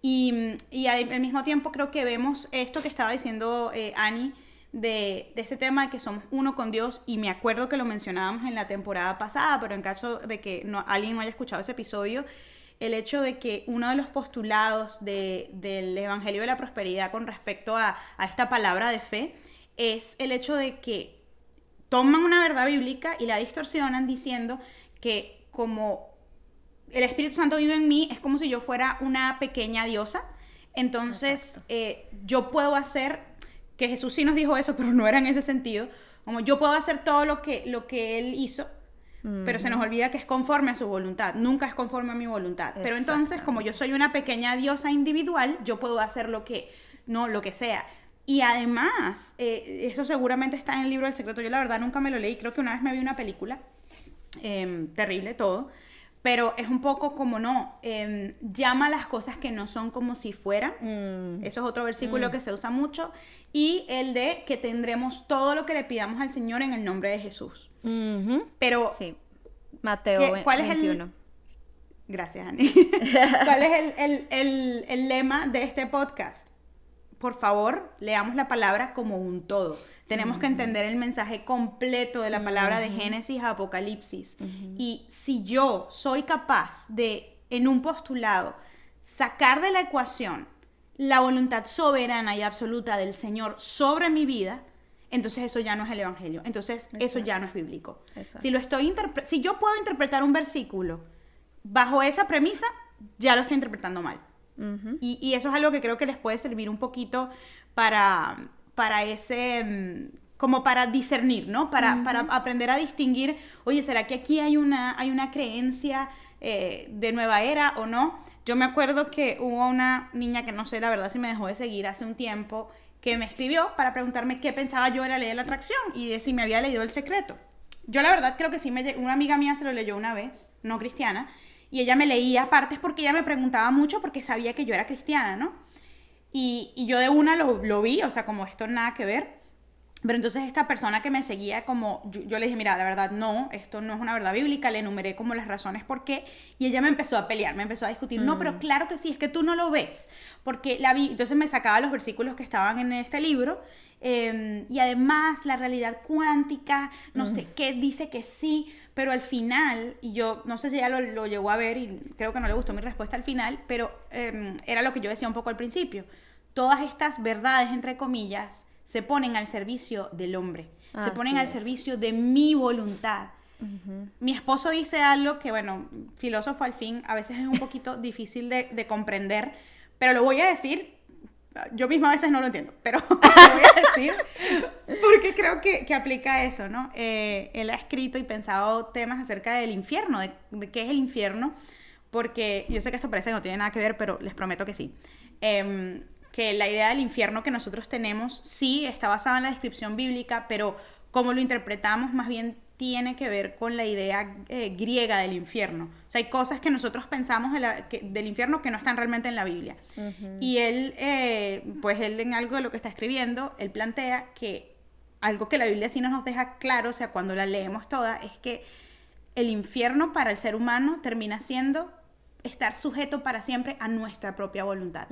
Y al mismo tiempo creo que vemos esto que estaba diciendo Ani, de este tema de que somos uno con Dios, y me acuerdo que lo mencionábamos en la temporada pasada, pero en caso de que alguien no haya escuchado ese episodio, el hecho de que uno de los postulados del Evangelio de la Prosperidad con respecto a esta palabra de fe es el hecho de que toman una verdad bíblica y la distorsionan diciendo que como el Espíritu Santo vive en mí, es como si yo fuera una pequeña diosa, entonces yo puedo hacer, que Jesús sí nos dijo eso, pero no era en ese sentido, como yo puedo hacer todo lo que Él hizo, pero se nos olvida que es conforme a su voluntad, nunca es conforme a mi voluntad. Pero entonces, como yo soy una pequeña diosa individual, yo puedo hacer lo que sea. Y además, eso seguramente está en el libro del secreto, yo la verdad nunca me lo leí, creo que una vez me vi una película, terrible todo, pero es un poco como llama las cosas que no son como si fueran. Eso es otro versículo que se usa mucho. Y el de que tendremos todo lo que le pidamos al Señor en el nombre de Jesús. Pero sí, Mateo 21. Gracias, Ani. ¿Cuál es el lema de este podcast? Por favor, leamos la palabra como un todo. Tenemos que entender el mensaje completo de la palabra de Génesis a Apocalipsis. Y si yo soy capaz de, en un postulado, sacar de la ecuación la voluntad soberana y absoluta del Señor sobre mi vida, entonces eso ya no es el Evangelio. Entonces eso ya no es bíblico. Si yo puedo interpretar un versículo bajo esa premisa, ya lo estoy interpretando mal. Y eso es algo que creo que les puede servir un poquito para como para discernir, ¿no? Para aprender a distinguir, oye, ¿será que aquí hay una creencia de nueva era o no? Yo me acuerdo que hubo una niña que no sé la verdad si me dejó de seguir hace un tiempo, que me escribió para preguntarme qué pensaba yo de la ley de la atracción y de si me había leído El Secreto. Yo la verdad creo que sí, una amiga mía se lo leyó una vez, no cristiana, y ella me leía partes porque ella me preguntaba mucho porque sabía que yo era cristiana, ¿no? Y yo de una lo vi, o sea, como esto nada que ver. Pero entonces esta persona que me seguía, como yo le dije, mira, la verdad no, esto no es una verdad bíblica, le enumeré como las razones por qué, y ella me empezó a pelear, me empezó a discutir, no, pero claro que sí, es que tú no lo ves, porque la vi, entonces me sacaba los versículos que estaban en este libro, y además la realidad cuántica, no sé qué, dice que sí, pero al final, y yo no sé si ella lo llegó a ver, y creo que no le gustó mi respuesta al final, pero era lo que yo decía un poco al principio, todas estas verdades, entre comillas, se ponen al servicio del hombre, se ponen al servicio de mi voluntad. Mi esposo dice algo que, bueno, filósofo al fin, a veces es un poquito difícil de comprender, pero lo voy a decir, yo misma a veces no lo entiendo, pero lo voy a decir porque creo que aplica eso, ¿no? Él ha escrito y pensado temas acerca del infierno, de qué es el infierno, porque yo sé que esto parece que no tiene nada que ver, pero les prometo que sí. Que la idea del infierno que nosotros tenemos sí está basada en la descripción bíblica, pero como lo interpretamos más bien tiene que ver con la idea griega del infierno. O sea, hay cosas que nosotros pensamos del infierno que no están realmente en la Biblia. Y él en algo de lo que está escribiendo, él plantea que algo que la Biblia sí nos deja claro, o sea, cuando la leemos toda, es que el infierno para el ser humano termina siendo estar sujeto para siempre a nuestra propia voluntad.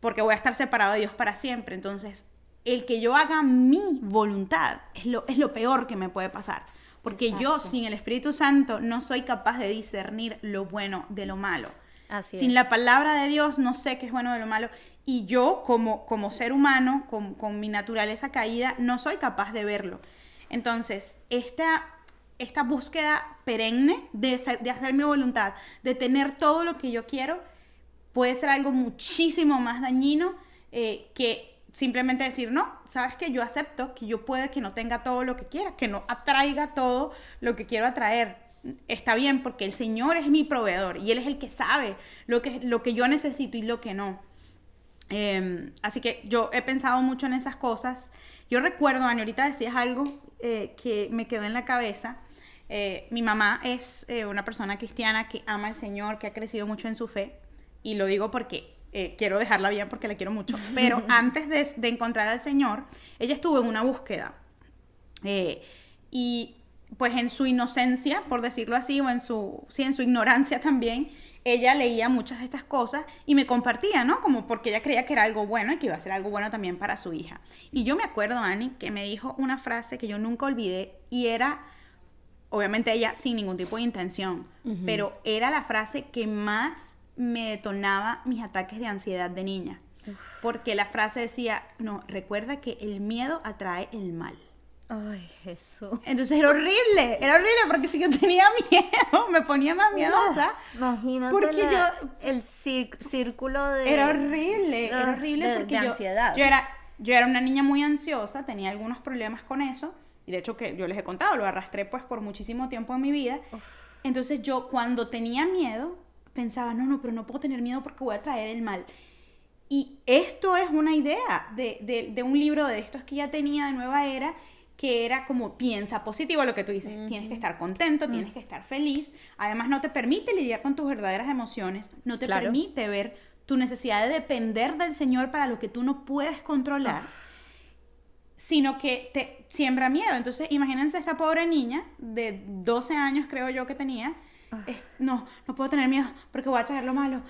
Porque voy a estar separado de Dios para siempre. Entonces, el que yo haga mi voluntad es lo peor que me puede pasar. Porque yo, sin el Espíritu Santo, no soy capaz de discernir lo bueno de lo malo. Sin la palabra de Dios, no sé qué es bueno de lo malo. Y yo, como ser humano, con mi naturaleza caída, no soy capaz de verlo. Entonces, esta búsqueda perenne de hacer mi voluntad, de tener todo lo que yo quiero, puede ser algo muchísimo más dañino que simplemente decir, no, sabes que yo acepto que yo puede que no tenga todo lo que quiera, que no atraiga todo lo que quiero atraer. Está bien, porque el Señor es mi proveedor y Él es el que sabe lo que yo necesito y lo que no. Así que yo he pensado mucho en esas cosas. Yo recuerdo, Ani, ahorita decías algo que me quedó en la cabeza. Mi mamá es una persona cristiana que ama al Señor, que ha crecido mucho en su fe, y lo digo porque quiero dejarla bien porque la quiero mucho, pero antes de encontrar al Señor, ella estuvo en una búsqueda, y pues en su inocencia, por decirlo así, o en su ignorancia también, ella leía muchas de estas cosas y me compartía, ¿no? Como porque ella creía que era algo bueno y que iba a ser algo bueno también para su hija. Y yo me acuerdo, Ani, que me dijo una frase que yo nunca olvidé, y era, obviamente ella sin ningún tipo de intención, pero era la frase que más me detonaba mis ataques de ansiedad de niña. Porque la frase decía, no, recuerda que el miedo atrae el mal. Ay, Jesús. Entonces era horrible porque si yo tenía miedo, me ponía más miedosa. Imagínate porque el círculo de... Era horrible porque de ansiedad. Yo era una niña muy ansiosa, tenía algunos problemas con eso, y de hecho que yo les he contado, lo arrastré pues por muchísimo tiempo en mi vida. Entonces yo cuando tenía miedo, pensaba, no, pero no puedo tener miedo porque voy a traer el mal. Y esto es una idea de un libro de estos que ya tenía de Nueva Era, que era como piensa positivo, lo que tú dices, tienes que estar contento, tienes que estar feliz, además no te permite lidiar con tus verdaderas emociones, no te permite ver tu necesidad de depender del Señor para lo que tú no puedes controlar, sino que te siembra miedo. Entonces imagínense esta pobre niña de 12 años creo yo que tenía, no puedo tener miedo porque voy a traer lo malo,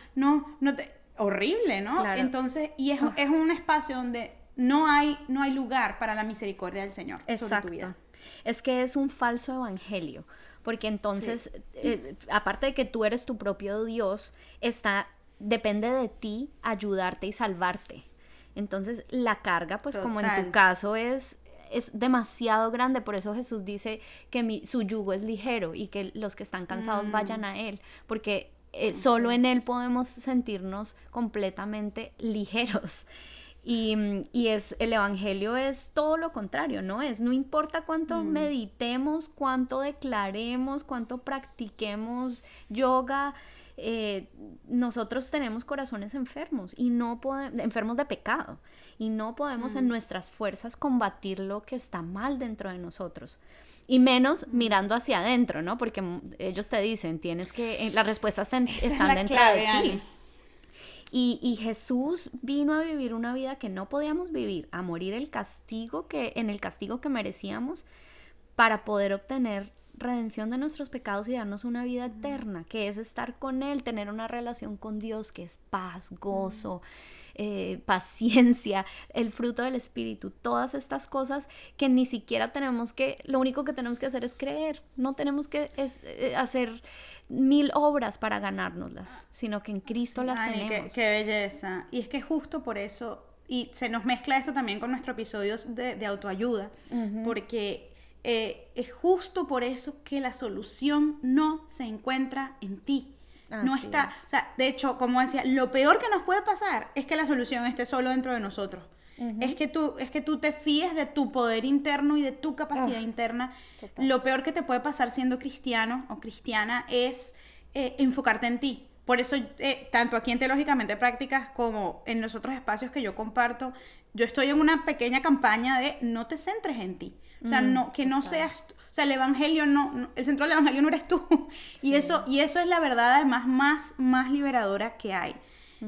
horrible, ¿no? Claro. Entonces, y es un espacio donde no hay lugar para la misericordia del Señor. Exacto. Sobre tu vida. Es que es un falso evangelio, porque entonces, aparte de que tú eres tu propio Dios, depende de ti ayudarte y salvarte. Entonces la carga, pues como en tu caso es demasiado grande. Por eso Jesús dice que su yugo es ligero y que los que están cansados vayan a Él, porque solo en Él podemos sentirnos completamente ligeros. Y el evangelio es todo lo contrario, no importa cuánto meditemos, cuánto declaremos, cuánto practiquemos yoga, nosotros tenemos corazones enfermos y enfermos de pecado, y no podemos en nuestras fuerzas combatir lo que está mal dentro de nosotros, y menos mirando hacia adentro, ¿no? Porque ellos te dicen, las respuestas están dentro de ti. Y Jesús vino a vivir una vida que no podíamos vivir, a morir en el castigo que merecíamos, para poder obtener redención de nuestros pecados y darnos una vida eterna, que es estar con Él, tener una relación con Dios, que es paz, gozo, paciencia, el fruto del Espíritu, todas estas cosas que ni siquiera lo único que tenemos que hacer es creer, no tenemos que hacer 1000 obras para ganárnoslas, sino que en Cristo las tenemos. Qué belleza. Y es que justo por eso, y se nos mezcla esto también con nuestros episodios de autoayuda, porque es justo por eso que la solución no se encuentra en ti. No está, o sea, de hecho, como decía, lo peor que nos puede pasar es que la solución esté solo dentro de nosotros. Es que tú te fíes de tu poder interno y de tu capacidad interna. Total. Lo peor que te puede pasar siendo cristiano o cristiana es enfocarte en ti. Por eso, tanto aquí en Teológicamente Prácticas como en los otros espacios que yo comparto, yo estoy en una pequeña campaña de no te centres en ti. O sea, que no seas... O sea, el evangelio el centro del evangelio no eres tú. Sí. Y eso es la verdad, además, más liberadora que hay.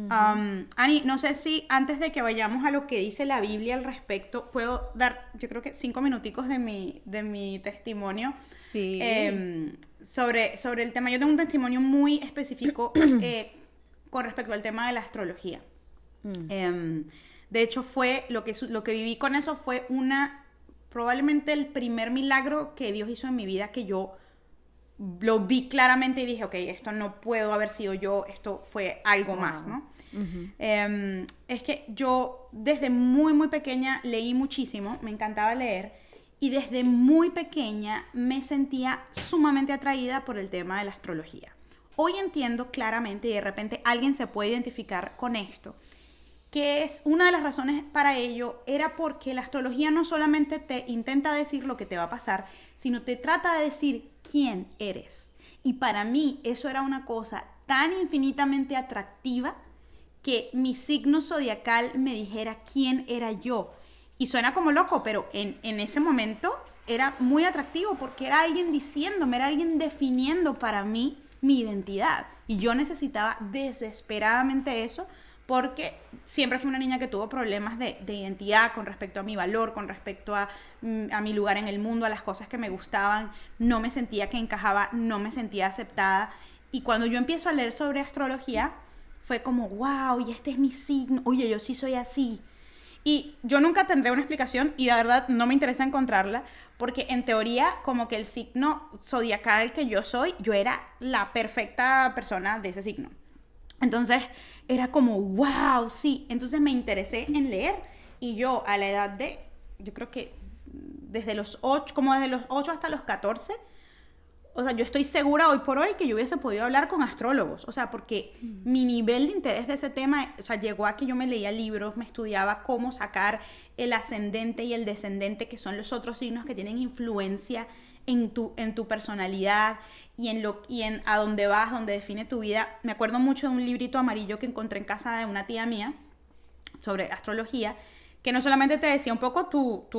Ani, no sé si antes de que vayamos a lo que dice la Biblia al respecto, puedo dar, yo creo que 5 minuticos de mi testimonio. Sí. Sobre el tema. Yo tengo un testimonio muy específico con respecto al tema de la astrología. De hecho, fue lo que viví con eso fue probablemente el primer milagro que Dios hizo en mi vida, que yo lo vi claramente y dije, ok, esto no puedo haber sido yo, esto fue algo más, ¿no? Es que yo desde muy, muy pequeña leí muchísimo, me encantaba leer, y desde muy pequeña me sentía sumamente atraída por el tema de la astrología. Hoy entiendo claramente, y de repente alguien se puede identificar con esto, que es una de las razones para ello era porque la astrología no solamente te intenta decir lo que te va a pasar, sino te trata de decir quién eres. Y para mí eso era una cosa tan infinitamente atractiva que mi signo zodiacal me dijera quién era yo. Y suena como loco, pero en ese momento era muy atractivo porque era alguien diciéndome, era alguien definiendo para mí mi identidad. Y yo necesitaba desesperadamente eso porque siempre fui una niña que tuvo problemas de identidad con respecto a mi valor, con respecto a mi lugar en el mundo, a las cosas que me gustaban. No me sentía que encajaba, no me sentía aceptada. Y cuando yo empiezo a leer sobre astrología, fue como, wow, y este es mi signo. Oye, yo sí soy así. Y yo nunca tendré una explicación y la verdad no me interesa encontrarla porque en teoría como que el signo zodiacal que yo soy, yo era la perfecta persona de ese signo. Entonces era como, wow, sí. Entonces me interesé en leer y yo a la edad de, yo creo que desde los 8, como desde los 8 hasta los 14, o sea, yo estoy segura hoy por hoy que yo hubiese podido hablar con astrólogos, o sea, porque mi nivel de interés de ese tema, o sea, llegó a que yo me leía libros, me estudiaba cómo sacar el ascendente y el descendente, que son los otros signos que tienen influencia en tu personalidad y en a dónde vas, dónde define tu vida. Me acuerdo mucho de un librito amarillo que encontré en casa de una tía mía sobre astrología, que no solamente te decía un poco tu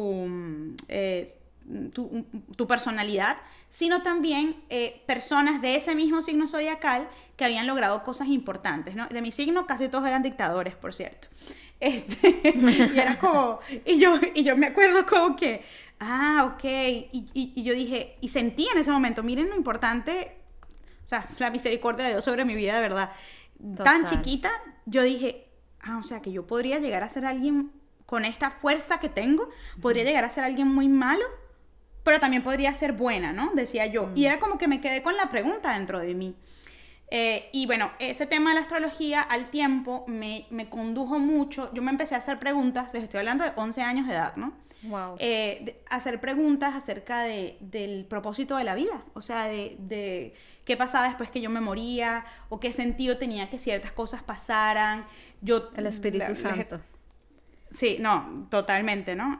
personalidad, sino también personas de ese mismo signo zodiacal que habían logrado cosas importantes, ¿no? De mi signo casi todos eran dictadores, por cierto. Y era como, y yo me acuerdo como que, ok, y yo dije, y sentí en ese momento, miren lo importante, o sea, la misericordia de Dios sobre mi vida, de verdad, Total. Tan chiquita, yo dije, o sea, que yo podría llegar a ser alguien con esta fuerza que tengo, podría llegar a ser alguien muy malo, pero también podría ser buena, ¿no? Decía yo. Y era como que me quedé con la pregunta dentro de mí. Y bueno, ese tema de la astrología al tiempo me condujo mucho. Yo me empecé a hacer preguntas, les estoy hablando de 11 años de edad, ¿no? Wow. Hacer preguntas acerca del propósito de la vida, o sea, de qué pasaba después que yo me moría, o qué sentido tenía que ciertas cosas pasaran. El Espíritu Santo. Sí, no, totalmente, ¿no?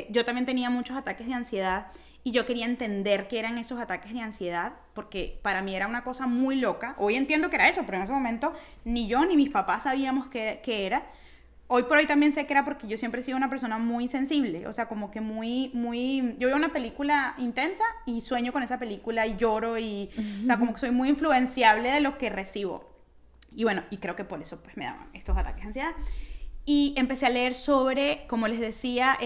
Yo también tenía muchos ataques de ansiedad y yo quería entender qué eran esos ataques de ansiedad, porque para mí era una cosa muy loca. Hoy entiendo que era eso, pero en ese momento ni yo ni mis papás sabíamos qué era. Hoy por hoy también sé que era porque yo siempre he sido una persona muy sensible, o sea, como que yo veo una película intensa y sueño con esa película y lloro o sea, como que soy muy influenciable de lo que recibo. Y bueno, y creo que por eso pues me daban estos ataques de ansiedad. Y empecé a leer sobre, como les decía,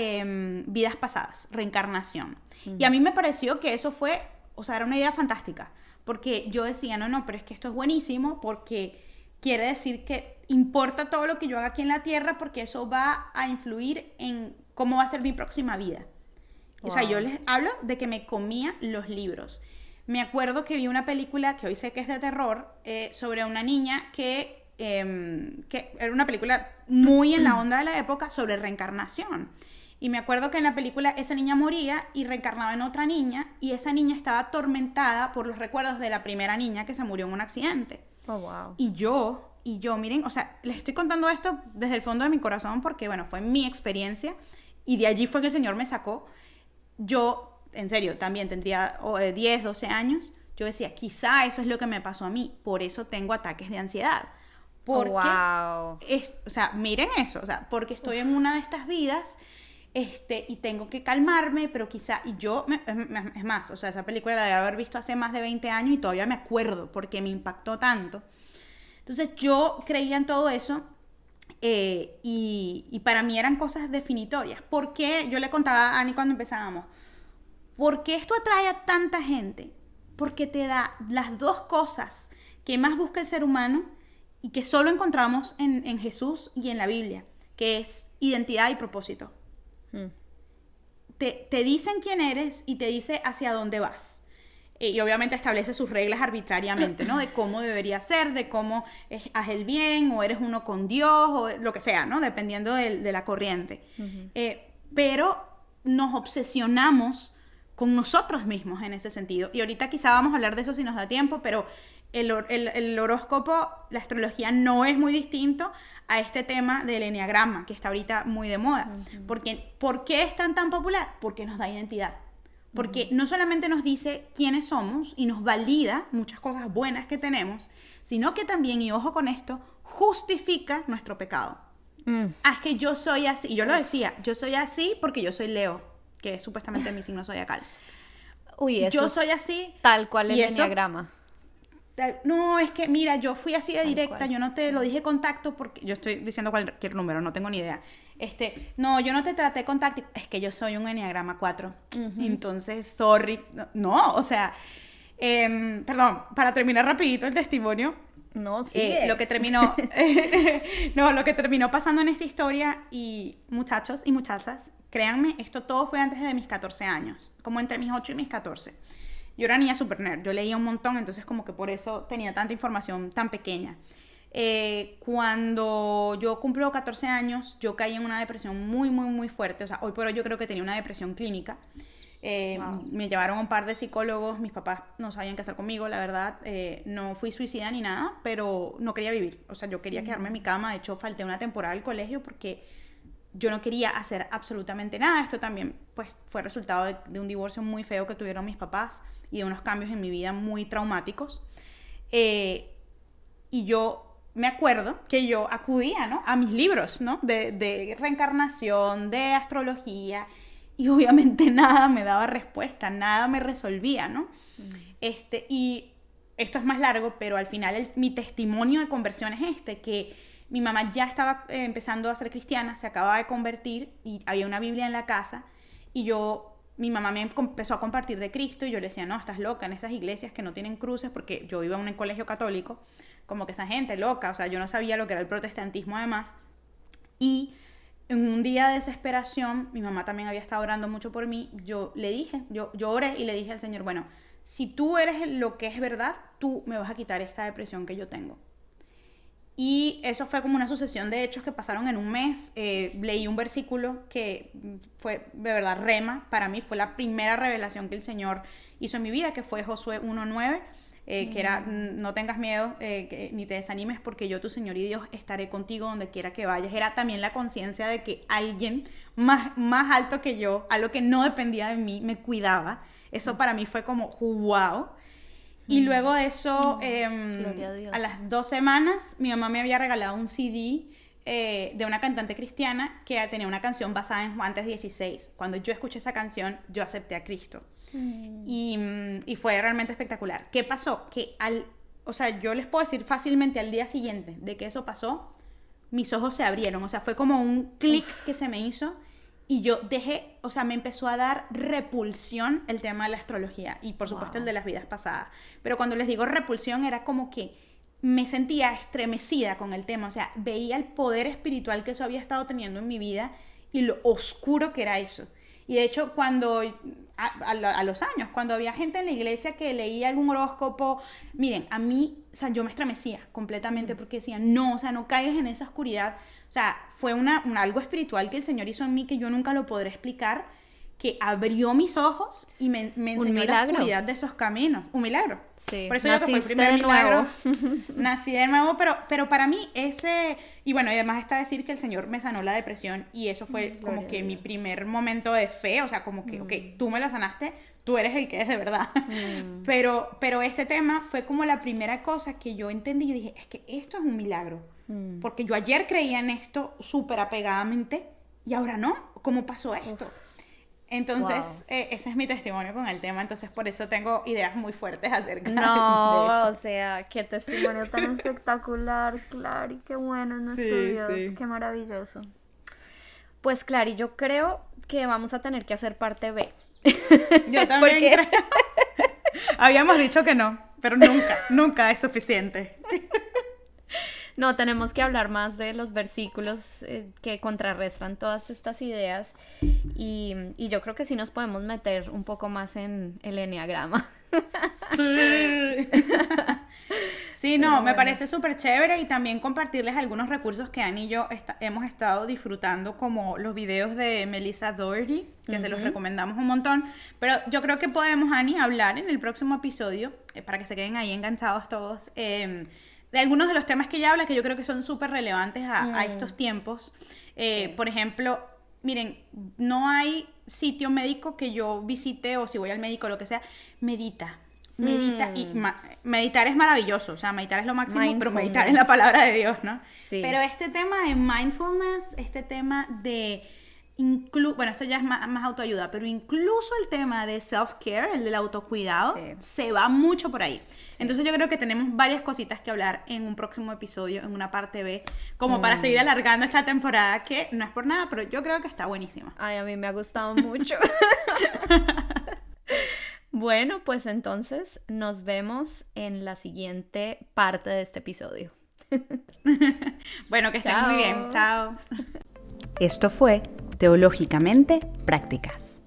vidas pasadas, reencarnación. Y a mí me pareció que eso fue, o sea, era una idea fantástica. Porque yo decía, no, pero es que esto es buenísimo porque quiere decir que importa todo lo que yo haga aquí en la Tierra porque eso va a influir en cómo va a ser mi próxima vida. Wow. O sea, yo les hablo de que me comía los libros. Me acuerdo que vi una película, que hoy sé que es de terror, sobre una niña que era una película muy en la onda de la época sobre reencarnación. Y me acuerdo que en la película esa niña moría y reencarnaba en otra niña y esa niña estaba atormentada por los recuerdos de la primera niña que se murió en un accidente. Oh, wow. Y yo, miren, o sea, les estoy contando esto desde el fondo de mi corazón porque, bueno, fue mi experiencia y de allí fue que el Señor me sacó. Yo, en serio, también tendría 10, 12 años. Yo decía, quizá eso es lo que me pasó a mí, por eso tengo ataques de ansiedad. Porque, wow. O sea, miren eso, o sea, porque estoy en una de estas vidas y tengo que calmarme, pero quizá, y yo, es más, o sea, esa película la debo haber visto hace más de 20 años y todavía me acuerdo porque me impactó tanto. Entonces yo creía en todo eso y para mí eran cosas definitorias. ¿Por qué? Yo le contaba a Ani cuando empezábamos, ¿por qué esto atrae a tanta gente? Porque te da las dos cosas que más busca el ser humano y que solo encontramos en Jesús y en la Biblia, que es identidad y propósito. Te dicen quién eres y te dice hacia dónde vas. Y obviamente establece sus reglas arbitrariamente, ¿no? De cómo debería ser, de cómo haz el bien, o eres uno con Dios, o lo que sea, ¿no? Dependiendo de la corriente. Pero nos obsesionamos con nosotros mismos en ese sentido. Y ahorita quizá vamos a hablar de eso si nos da tiempo, pero el horóscopo, la astrología no es muy distinto a este tema del eneagrama, que está ahorita muy de moda. Uh-huh. Porque, ¿por qué es tan popular? Porque nos da identidad. Porque no solamente nos dice quiénes somos y nos valida muchas cosas buenas que tenemos, sino que también, y ojo con esto, justifica nuestro pecado. Es que yo soy así, y yo lo decía, yo soy así porque yo soy Leo, que es supuestamente mi signo zodiacal. Uy, eso yo soy así. Tal cual el eneagrama. No, es que mira, yo fui así de directa, cual. Yo no te lo dije contacto porque yo estoy diciendo cualquier número, no tengo ni idea. No, yo no te traté contacto, es que yo soy un eneagrama 4. Uh-huh. Entonces, sorry, no, o sea, perdón, para terminar rapidito el testimonio. No, sí. Lo que terminó pasando en esta historia, y muchachos y muchachas, créanme, esto todo fue antes de mis 14 años, como entre mis 8 y mis 14. Yo era niña super nerd, yo leía un montón, entonces como que por eso tenía tanta información tan pequeña. Cuando yo cumplo 14 años, yo caí en una depresión muy, muy, muy fuerte. O sea, hoy por hoy yo creo que tenía una depresión clínica. Wow. Me llevaron a un par de psicólogos, mis papás no sabían qué hacer conmigo, la verdad. No fui suicida ni nada, pero no quería vivir. O sea, yo quería quedarme en mi cama. De hecho, falté una temporada al colegio porque yo no quería hacer absolutamente nada. Esto también pues fue resultado de un divorcio muy feo que tuvieron mis papás y de unos cambios en mi vida muy traumáticos. Y yo me acuerdo que yo acudía, ¿no?, a mis libros, ¿no?, de reencarnación, de astrología, y obviamente nada me daba respuesta, nada me resolvía, ¿no? Y esto es más largo, pero al final mi testimonio de conversión es que mi mamá ya estaba empezando a ser cristiana, se acababa de convertir y había una Biblia en la casa, y mi mamá me empezó a compartir de Cristo, y yo le decía, no, estás loca, en esas iglesias que no tienen cruces, porque yo iba a un colegio católico, como que esa gente loca, o sea, yo no sabía lo que era el protestantismo además. Y en un día de desesperación, mi mamá también había estado orando mucho por mí, yo oré y le dije al Señor, bueno, si tú eres lo que es verdad, tú me vas a quitar esta depresión que yo tengo. Y eso fue como una sucesión de hechos que pasaron en un mes. Leí un versículo que fue de verdad rema, para mí fue la primera revelación que el Señor hizo en mi vida, que fue Josué 1:9, que era, no tengas miedo, ni te desanimes, porque yo, tu Señor y Dios, estaré contigo donde quiera que vayas. Era también la conciencia de que alguien más alto que yo, algo que no dependía de mí, me cuidaba. Eso para mí fue como, wow. Y luego de eso, a las 2 semanas, mi mamá me había regalado un CD de una cantante cristiana que tenía una canción basada en Juan 3:16. Cuando yo escuché esa canción, yo acepté a Cristo. Y fue realmente espectacular. ¿Qué pasó? Que yo les puedo decir fácilmente al día siguiente de que eso pasó, mis ojos se abrieron. O sea, fue como un clic que se me hizo. Y yo me empezó a dar repulsión el tema de la astrología y por supuesto el de las vidas pasadas. Pero cuando les digo repulsión era como que me sentía estremecida con el tema, o sea, veía el poder espiritual que eso había estado teniendo en mi vida y lo oscuro que era eso. Y de hecho, cuando a los años, cuando había gente en la iglesia que leía algún horóscopo, miren, a mí, o sea, yo me estremecía completamente porque decía, no, o sea, no caigas en esa oscuridad. O sea, fue algo espiritual que el Señor hizo en mí que yo nunca lo podré explicar, que abrió mis ojos y me enseñó la oscuridad de esos caminos. Un milagro. Sí. Por eso yo que fue el primer milagro. Nací de nuevo, pero para mí y bueno, y además está decir que el Señor me sanó la depresión, y eso fue como que mi primer momento de fe, o sea, como que, ok, tú me la sanaste, tú eres el que es de verdad. Pero este tema fue como la primera cosa que yo entendí y dije, es que esto es un milagro. Porque yo ayer creía en esto súper apegadamente y ahora no. ¿Cómo pasó esto? Entonces, ese es mi testimonio con el tema. Entonces, por eso tengo ideas muy fuertes acerca de eso. O sea, qué testimonio tan espectacular, Clary. Qué bueno es nuestro Dios. Sí. Qué maravilloso. Pues, Clary, yo creo que vamos a tener que hacer parte B. Yo también creo. Habíamos dicho que no, pero nunca es suficiente. No, tenemos que hablar más de los versículos que contrarrestan todas estas ideas, y yo creo que sí nos podemos meter un poco más en el eneagrama. Sí. Sí, no, me parece súper chévere y también compartirles algunos recursos que Annie y yo hemos estado disfrutando, como los videos de Melissa Doherty, que se los recomendamos un montón. Pero yo creo que podemos, Annie, hablar en el próximo episodio, para que se queden ahí enganchados todos, de algunos de los temas que ella habla, que yo creo que son súper relevantes a estos tiempos. Por ejemplo, miren, no hay sitio médico que yo visite, o si voy al médico o lo que sea, medita y meditar es maravilloso, o sea, meditar es lo máximo, pero meditar es la palabra de Dios, ¿no? Sí. Pero este tema de mindfulness, este tema de bueno, esto ya es más autoayuda, pero incluso el tema de self-care, el del autocuidado, se va mucho por ahí. Entonces yo creo que tenemos varias cositas que hablar en un próximo episodio, en una parte B, como para seguir alargando esta temporada, que no es por nada, pero yo creo que está buenísima. Ay, a mí me ha gustado mucho. Bueno, pues entonces nos vemos en la siguiente parte de este episodio. Bueno, que estén muy bien. Chao. Esto fue Teológicamente Prácticas.